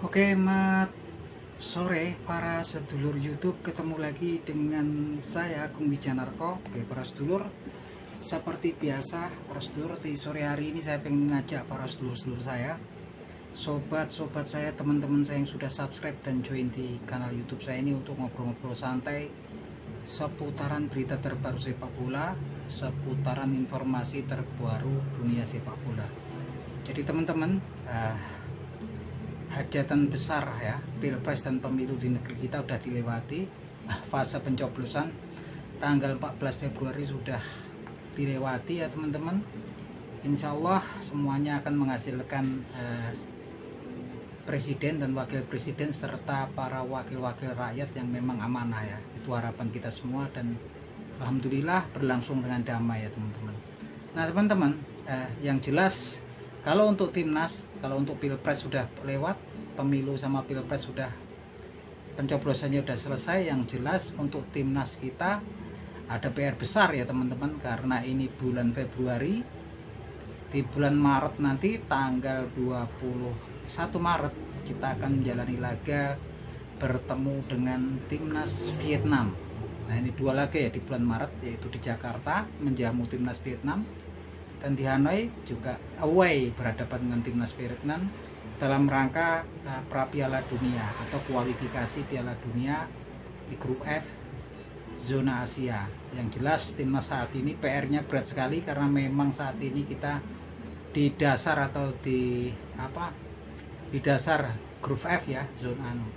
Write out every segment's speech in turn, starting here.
Oke, sore para sedulur YouTube, ketemu lagi dengan saya Agung Wijanarko. Oke, para sedulur, seperti biasa, para sedulur, di sore hari ini saya pengen ngajak para sedulur-sedulur saya, sobat-sobat saya, teman-teman saya yang sudah subscribe dan join di kanal YouTube saya ini untuk ngobrol-ngobrol santai seputaran berita terbaru sepak bola, seputaran informasi terbaru dunia sepak bola. Jadi teman-teman, hajatan besar ya, pilpres dan pemilu di negeri kita sudah dilewati. Fase pencoblosan tanggal 14 Februari sudah dilewati ya teman-teman. Insya Allah semuanya akan menghasilkan presiden dan wakil presiden serta para wakil-wakil rakyat yang memang amanah ya. Itu harapan kita semua dan alhamdulillah berlangsung dengan damai ya teman-teman. Nah teman-teman, yang jelas kalau untuk timnas, kalau untuk pilpres sudah lewat, pemilu sama pilpres sudah, pencoblosannya sudah selesai. Yang jelas untuk timnas kita ada PR besar ya teman-teman, karena ini bulan Februari. Di bulan Maret nanti tanggal 21 Maret kita akan menjalani laga bertemu dengan timnas Vietnam. Nah ini dua laga ya di bulan Maret, yaitu di Jakarta menjamu timnas Vietnam, dan di Hanoi juga away berhadapan dengan timnas Vietnam dalam rangka pra Piala Dunia atau kualifikasi Piala Dunia di grup F zona Asia. Yang jelas timnas saat ini PR-nya berat sekali karena memang saat ini kita di dasar atau di dasar grup F ya, zona anu.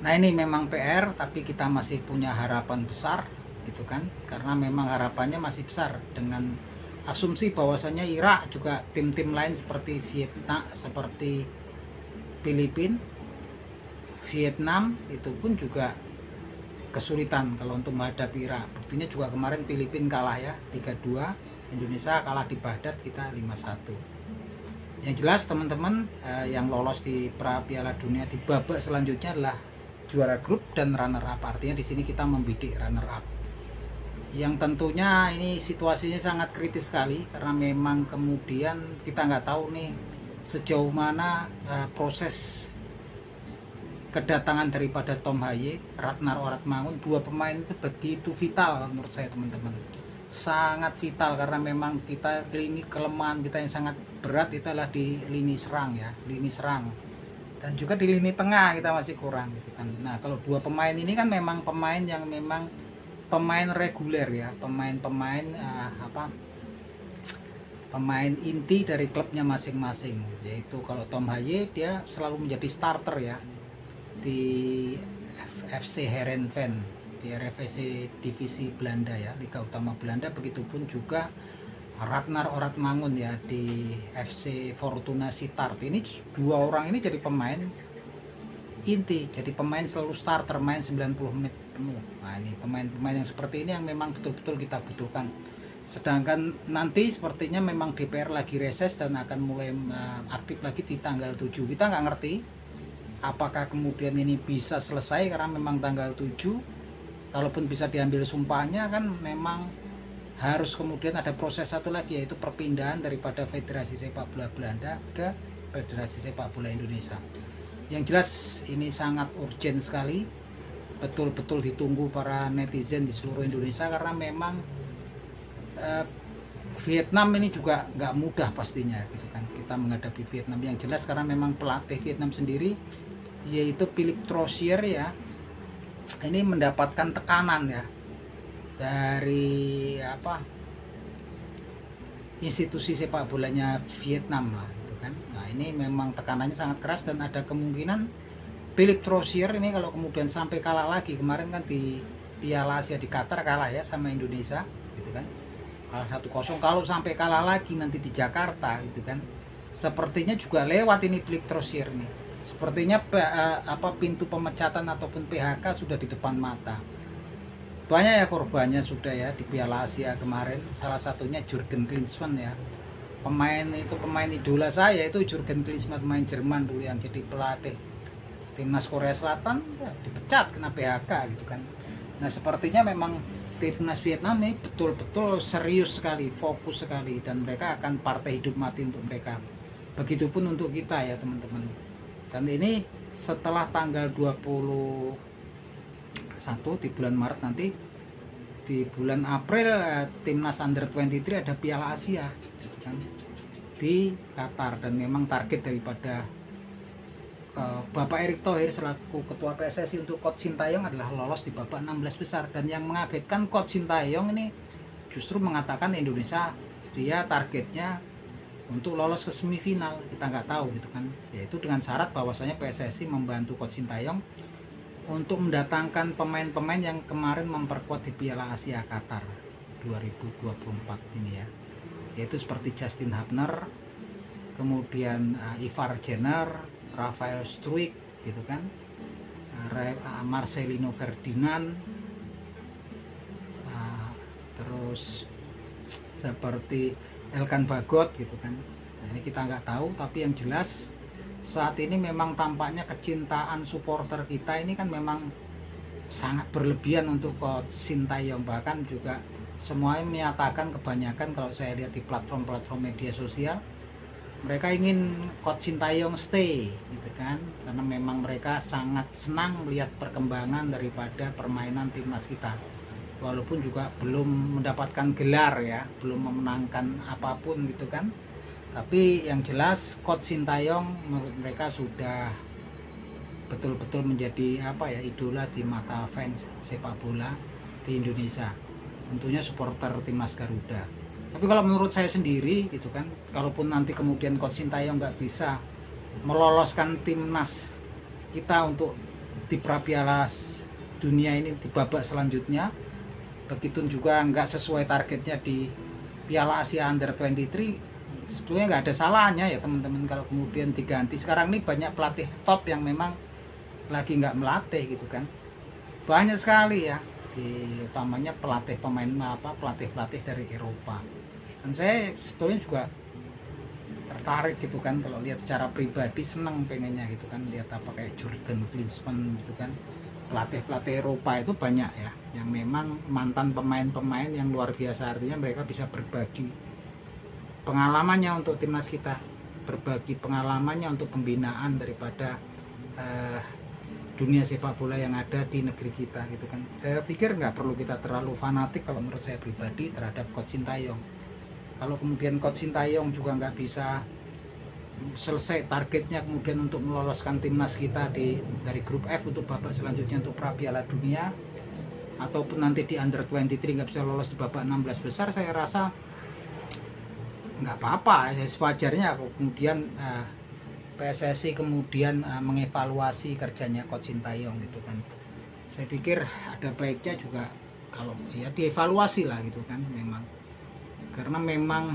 Nah ini memang PR, tapi kita masih punya harapan besar gitu kan, karena memang harapannya masih besar dengan asumsi bahwasanya Irak juga tim-tim lain seperti Vietnam, seperti Filipina, Vietnam itu pun juga kesulitan kalau untuk menghadapi Irak. Buktinya juga kemarin Filipina kalah ya 3-2, Indonesia kalah di Baghdad, kita 5-1. Yang jelas teman-teman, yang lolos di pra Piala Dunia di babak selanjutnya adalah juara grup dan runner up. Artinya di sini kita membidik runner up. Yang tentunya ini situasinya sangat kritis sekali karena memang kemudian kita nggak tahu nih sejauh mana proses kedatangan daripada Tom Haye, Ratnar Oratmangun. Dua pemain itu begitu vital menurut saya teman-teman, sangat vital karena memang kita lini kelemahan kita yang sangat berat itu adalah di lini serang ya, lini serang, dan juga di lini tengah kita masih kurang gitu kan. Nah kalau dua pemain ini kan memang pemain yang memang pemain reguler ya, pemain inti dari klubnya masing-masing. Yaitu kalau Tom Haye dia selalu menjadi starter ya di FC Heerenveen, di RFC divisi Belanda ya, Liga Utama Belanda. Begitupun juga Ratnar Oratmangun ya di FC Fortuna Sittard. Ini dua orang ini jadi pemain inti, jadi pemain selalu starter, main 90 menit penuh. Nah ini pemain-pemain yang seperti ini yang memang betul-betul kita butuhkan. Sedangkan nanti sepertinya memang DPR lagi reses dan akan mulai aktif lagi di tanggal 7. Kita nggak ngerti apakah kemudian ini bisa selesai karena memang tanggal 7, kalaupun bisa diambil sumpahnya kan memang harus kemudian ada proses satu lagi, yaitu perpindahan daripada Federasi Sepak Bola Belanda ke Federasi Sepak Bola Indonesia. Yang jelas ini sangat urgent sekali, betul-betul ditunggu para netizen di seluruh Indonesia karena memang Vietnam ini juga nggak mudah pastinya gitu kan, kita menghadapi Vietnam. Yang jelas karena memang pelatih Vietnam sendiri yaitu Philippe Troussier ya, ini mendapatkan tekanan ya dari institusi sepak bolanya Vietnam lah gitu kan. Nah ini memang tekanannya sangat keras dan ada kemungkinan Philippe Troussier ini kalau kemudian sampai kalah lagi, kemarin kan di Piala Asia di Qatar kalah ya sama Indonesia gitu kan, kalah 1-0. Kalau sampai kalah lagi nanti di Jakarta gitu kan, sepertinya juga lewat ini Philippe Troussier nih. Sepertinya pintu pemecatan ataupun PHK sudah di depan mata. Banyak ya korbannya sudah ya di Piala Asia kemarin. Salah satunya Jurgen Klinsmann ya. Pemain idola saya itu Jurgen Klinsmann, pemain Jerman dulu yang jadi pelatih timnas Korea Selatan ya, dipecat kena PHK gitu kan. Nah sepertinya memang timnas Vietnam ini betul-betul serius sekali, fokus sekali, dan mereka akan partai hidup mati untuk mereka. Begitupun untuk kita ya teman-teman. Dan ini setelah tanggal 21 di bulan Maret nanti, di bulan April timnas under 23 ada Piala Asia gitu kan, di Qatar. Dan memang target daripada Bapak Erick Thohir selaku Ketua PSSI untuk Coach Sintayong adalah lolos di babak 16 besar. Dan yang mengagetkan, Coach Sintayong ini justru mengatakan Indonesia dia targetnya untuk lolos ke semifinal. Kita nggak tahu gitu kan, yaitu dengan syarat bahwasanya PSSI membantu Coach Sintayong untuk mendatangkan pemain-pemain yang kemarin memperkuat di Piala Asia Qatar 2024 ini ya, yaitu seperti Justin Hubner, kemudian Ivar Jenner, Rafael Struijk gitu kan, Marcelino Ferdinand, terus seperti Elkan Bagot gitu kan. Nah, ini kita nggak tahu, tapi yang jelas saat ini memang tampaknya kecintaan supporter kita ini kan memang sangat berlebihan untuk Coach Sintayong. Bahkan juga semuanya menyatakan, kebanyakan kalau saya lihat di platform-platform media sosial, mereka ingin Coach Sintayong stay gitu kan, karena memang mereka sangat senang melihat perkembangan daripada permainan timnas kita. Walaupun juga belum mendapatkan gelar ya, belum memenangkan apapun gitu kan, tapi yang jelas Coach Sintayong menurut mereka sudah betul-betul menjadi idola di mata fans sepak bola di Indonesia, tentunya supporter timnas Garuda. Tapi kalau menurut saya sendiri gitu kan, kalaupun nanti kemudian Coach Sintayong nggak bisa meloloskan timnas kita untuk di Piala Dunia ini di babak selanjutnya, begitu juga nggak sesuai targetnya di Piala Asia Under 23, sebetulnya nggak ada salahnya ya teman-teman kalau kemudian diganti. Sekarang ini banyak pelatih top yang memang lagi nggak melatih gitu kan, banyak sekali ya, utamanya pelatih pelatih dari Eropa. Dan saya sebetulnya juga tertarik gitu kan, kalau lihat secara pribadi senang pengennya gitu kan, lihat kayak Jurgen Klinsmann gitu kan, pelatih Eropa itu banyak ya yang memang mantan pemain-pemain yang luar biasa. Artinya mereka bisa berbagi pengalamannya untuk timnas kita, berbagi pengalamannya untuk pembinaan daripada dunia sepak bola yang ada di negeri kita gitu kan. Saya pikir nggak perlu kita terlalu fanatik kalau menurut saya pribadi terhadap Coach Sintayong. Kalau kemudian Coach Sintayong juga nggak bisa selesai targetnya kemudian untuk meloloskan timnas kita dari grup F untuk babak selanjutnya untuk pra Piala Dunia, ataupun nanti di Under 23 nggak bisa lolos di babak 16 besar, saya rasa nggak apa-apa ya, sewajarnya kemudian PSSI kemudian mengevaluasi kerjanya Coach Sintayong gitu kan. Saya pikir ada baiknya juga kalau ya dievaluasi lah gitu kan, memang karena memang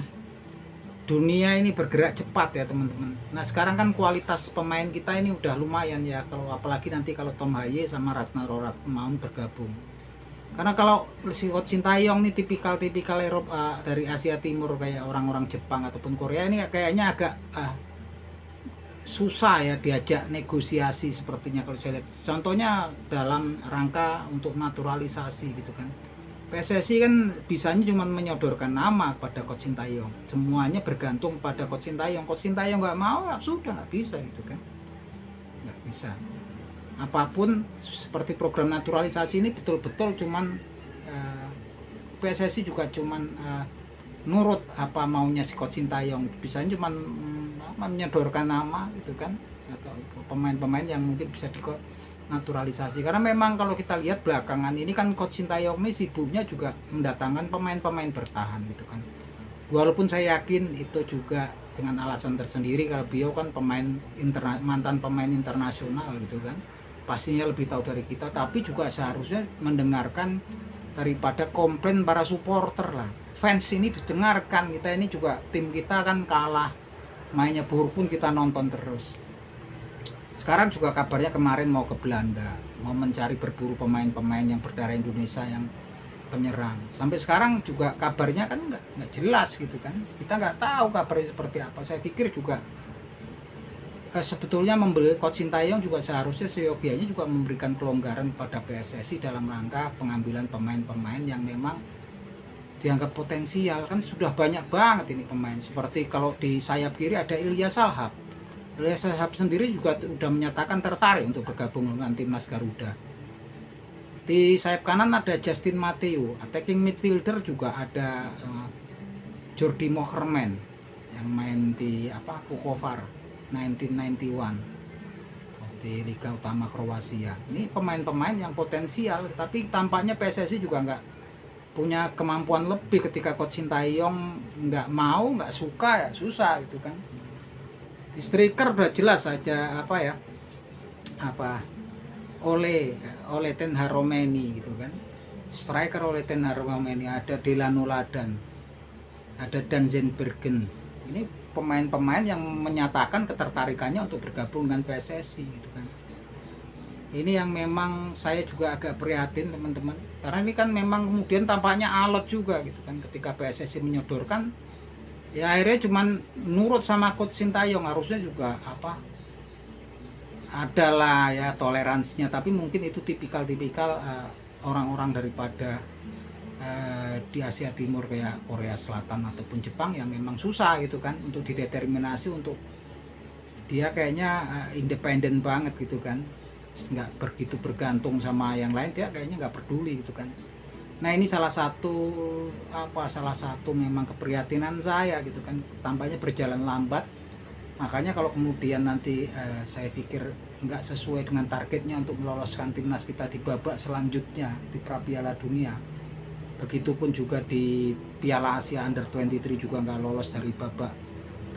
dunia ini bergerak cepat ya teman-teman. Nah sekarang kan kualitas pemain kita ini udah lumayan ya, kalau apalagi nanti kalau Tom Haye sama Ratna mau bergabung. Karena kalau si Coach Sintayong nih tipikal Eropa dari Asia Timur kayak orang-orang Jepang ataupun Korea ini kayaknya agak susah ya diajak negosiasi sepertinya kalau saya lihat. Contohnya dalam rangka untuk naturalisasi gitu kan. PSSI kan bisanya cuma menyodorkan nama kepada Coach Sintayong, semuanya bergantung pada Coach Sintayong. Coach Sintayong nggak mau, ya sudah nggak bisa gitu kan, nggak bisa. Apapun seperti program naturalisasi ini betul-betul cuman PSSI juga cuman nurut apa maunya si Coach Sintayong, bisanya cuman menyodorkan nama gitu kan, atau pemain-pemain yang mungkin bisa naturalisasi. Karena memang kalau kita lihat belakangan ini kan Coach Sintayong ini sibuknya juga mendatangkan pemain-pemain bertahan gitu kan. Walaupun saya yakin itu juga dengan alasan tersendiri, kalau beliau kan mantan pemain internasional gitu kan, pastinya lebih tahu dari kita, tapi juga seharusnya mendengarkan daripada komplain para supporter lah. Fans ini didengarkan, kita ini juga tim kita kan kalah, mainnya buruk pun kita nonton terus. Sekarang juga kabarnya kemarin mau ke Belanda, mau mencari berburu pemain-pemain yang berdarah Indonesia yang penyerang. Sampai sekarang juga kabarnya kan nggak jelas gitu kan. Kita nggak tahu kabarnya seperti apa. Saya pikir juga sebetulnya Coach Sintayong juga seharusnya seyogianya juga memberikan kelonggaran kepada PSSI dalam rangka pengambilan pemain-pemain yang memang dianggap potensial. Kan sudah banyak banget ini pemain. Seperti kalau di sayap kiri ada Ilya Salhab. Reza Shahab sendiri juga sudah menyatakan tertarik untuk bergabung dengan timnas Garuda. Di sayap kanan ada Justin Matteo, attacking midfielder juga ada Jordi Moherman yang main di Vukovar 1991 di Liga Utama Kroasia. Ini pemain-pemain yang potensial, tapi tampaknya PSSI juga nggak punya kemampuan lebih ketika Coach Sintayong nggak mau, nggak suka, ya susah gitu kan. Di striker udah jelas aja oleh Ten Hag Romeni gitu kan. Striker oleh Ten Hag Romeni, ada Delano Ladan, ada Danzen Bergen. Ini pemain-pemain yang menyatakan ketertarikannya untuk bergabung dengan PSSI gitu kan. Ini yang memang saya juga agak prihatin teman-teman, karena ini kan memang kemudian tampaknya alot juga gitu kan ketika PSSI menyodorkan, ya akhirnya cuman nurut sama Coach Sintayong. Harusnya juga adalah ya toleransinya, tapi mungkin itu tipikal orang-orang daripada di Asia Timur kayak Korea Selatan ataupun Jepang yang memang susah gitu kan untuk dideterminasi, untuk dia kayaknya independen banget gitu kan, nggak begitu bergantung sama yang lain, dia kayaknya nggak peduli gitu kan. Nah ini salah satu memang keprihatinan saya gitu kan, tampaknya berjalan lambat. Makanya kalau kemudian nanti saya pikir nggak sesuai dengan targetnya untuk meloloskan timnas kita di babak selanjutnya di pra Piala Dunia, begitupun juga di Piala Asia Under 23 juga nggak lolos dari babak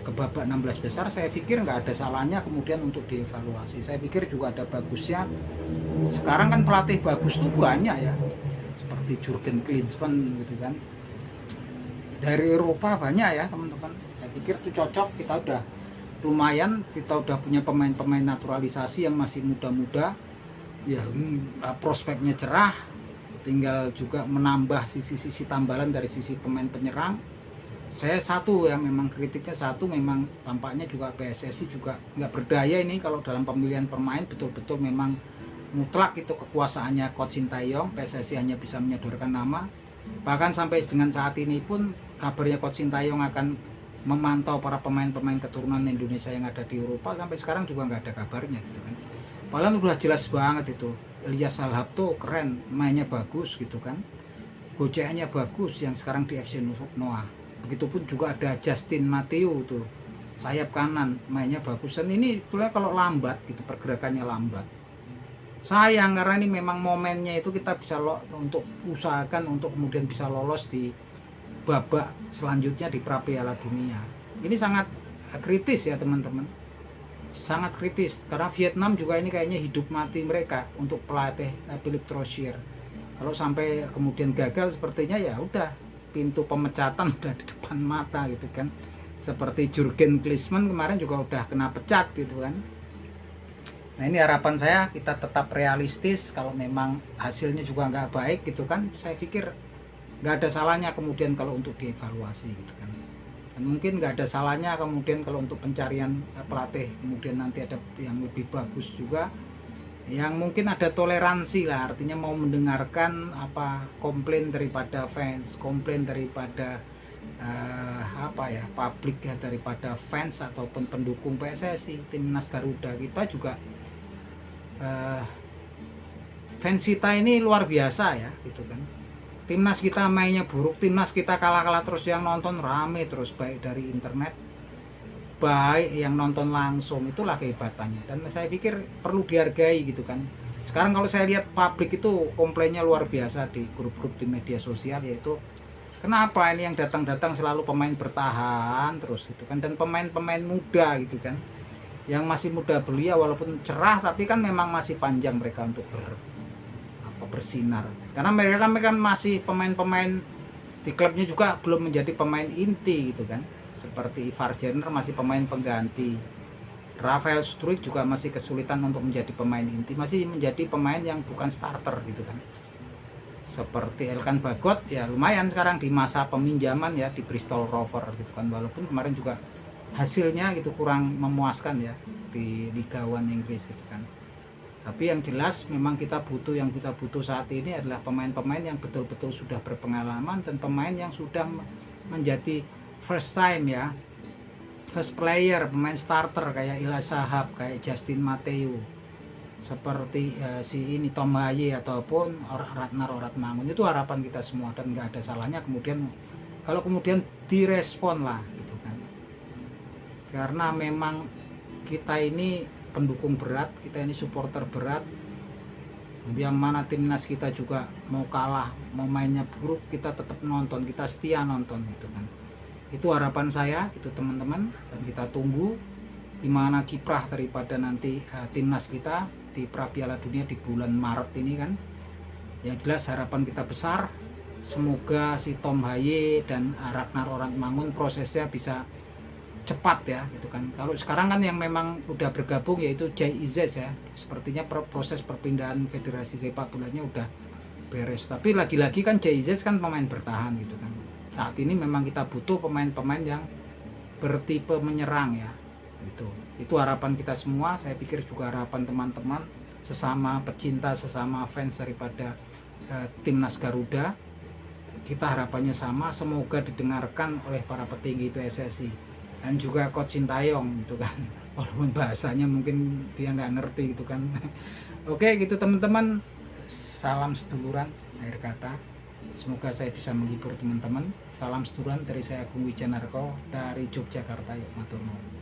16 besar, saya pikir nggak ada salahnya kemudian untuk dievaluasi. Saya pikir juga ada bagusnya. Sekarang kan pelatih bagus tuh banyak ya, seperti Jurgen Klinsmann gitu kan, dari Eropa banyak ya teman-teman. Saya pikir itu cocok. Kita udah lumayan, kita udah punya pemain-pemain naturalisasi yang masih muda-muda ya, prospeknya cerah, tinggal juga menambah sisi-sisi tambalan dari sisi pemain penyerang. Saya yang memang kritiknya memang tampaknya juga PSSI juga nggak berdaya ini kalau dalam pemilihan pemain, betul-betul memang mutlak itu kekuasaannya Coach Sintayong. PSSI hanya bisa menyodorkan nama, bahkan sampai dengan saat ini pun kabarnya Coach Sintayong akan memantau para pemain-pemain keturunan Indonesia yang ada di Eropa, sampai sekarang juga nggak ada kabarnya gitu kan. Padahal udah jelas banget itu Elyas Salhab tuh keren, mainnya bagus gitu kan, gocehannya bagus yang sekarang di FC Noah. Begitupun juga ada Justin Matteo tuh sayap kanan, mainnya bagus. Dan ini kalau lambat gitu, pergerakannya lambat. Sayang, karena ini memang momennya itu kita bisa untuk usahakan untuk kemudian bisa lolos di babak selanjutnya di pra Piala Dunia. Ini sangat kritis ya teman-teman, sangat kritis, karena Vietnam juga ini kayaknya hidup mati mereka untuk pelatih Philippe Troussier. Kalau sampai kemudian gagal sepertinya ya udah, pintu pemecatan udah di depan mata gitu kan. Seperti Jurgen Klinsmann kemarin juga udah kena pecat gitu kan. Nah ini harapan saya, kita tetap realistis. Kalau memang hasilnya juga nggak baik gitu kan, saya pikir nggak ada salahnya kemudian kalau untuk dievaluasi gitu kan. Dan mungkin nggak ada salahnya kemudian kalau untuk pencarian pelatih kemudian nanti ada yang lebih bagus juga, yang mungkin ada toleransi lah, artinya mau mendengarkan komplain daripada fans, komplain daripada publik ya, daripada fans ataupun pendukung PSSI. Timnas Garuda kita juga fans kita ini luar biasa ya gitu kan. Timnas kita mainnya buruk, timnas kita kalah terus, yang nonton rame terus, baik dari internet baik yang nonton langsung. Itulah kehebatannya, dan saya pikir perlu dihargai gitu kan. Sekarang kalau saya lihat publik itu komplainnya luar biasa di grup-grup di media sosial, yaitu kenapa ini yang datang-datang selalu pemain bertahan terus gitu kan, dan pemain-pemain muda gitu kan, yang masih muda belia walaupun cerah, tapi kan memang masih panjang mereka untuk bersinar, karena mereka kan masih pemain-pemain di klubnya juga belum menjadi pemain inti gitu kan. Seperti Ivar Jenner masih pemain pengganti, Rafael Struijk juga masih kesulitan untuk menjadi pemain inti, masih menjadi pemain yang bukan starter gitu kan. Seperti Elkan Bagot ya lumayan sekarang di masa peminjaman ya di Bristol Rovers gitu kan, walaupun kemarin juga hasilnya gitu kurang memuaskan ya di Liga 1 Inggris gitu kan. Tapi yang jelas memang kita butuh saat ini adalah pemain-pemain yang betul-betul sudah berpengalaman, dan pemain yang sudah menjadi first time ya first player, pemain starter kayak Ila Shahab, kayak Justin Mateo, seperti si ini Tom Haye ataupun Ratnar Oratmangun. Itu harapan kita semua dan nggak ada salahnya kemudian kalau kemudian direspon lah gitu kan. Karena memang kita ini pendukung berat, kita ini supporter berat. Yang mana timnas kita juga mau kalah, mau mainnya buruk, kita tetap nonton, kita setia nonton gitu kan. Itu harapan saya, itu teman-teman, dan kita tunggu gimana kiprah daripada nanti timnas kita di pra Piala Dunia di bulan Maret ini kan. Yang jelas harapan kita besar, semoga si Tom Haye dan Ratnar Oratmangun prosesnya bisa cepat ya gitu kan. Kalau sekarang kan yang memang udah bergabung yaitu JIZ ya, sepertinya proses perpindahan federasi sepak bolanya udah beres. Tapi lagi-lagi kan JIZ kan pemain bertahan gitu kan. Saat ini memang kita butuh pemain-pemain yang bertipe menyerang ya. Itu harapan kita semua. Saya pikir juga harapan teman-teman sesama pecinta, sesama fans daripada timnas Garuda. Kita harapannya sama, semoga didengarkan oleh para petinggi PSSI dan juga Coach Sintayong gitu kan, walaupun bahasanya mungkin dia nggak ngerti gitu kan. Oke gitu teman-teman, salam seduluran akhir kata, semoga saya bisa menghibur teman-teman. Salam seduluran dari saya Agung Wijanarko dari Yogyakarta. Yuk matur nuwun.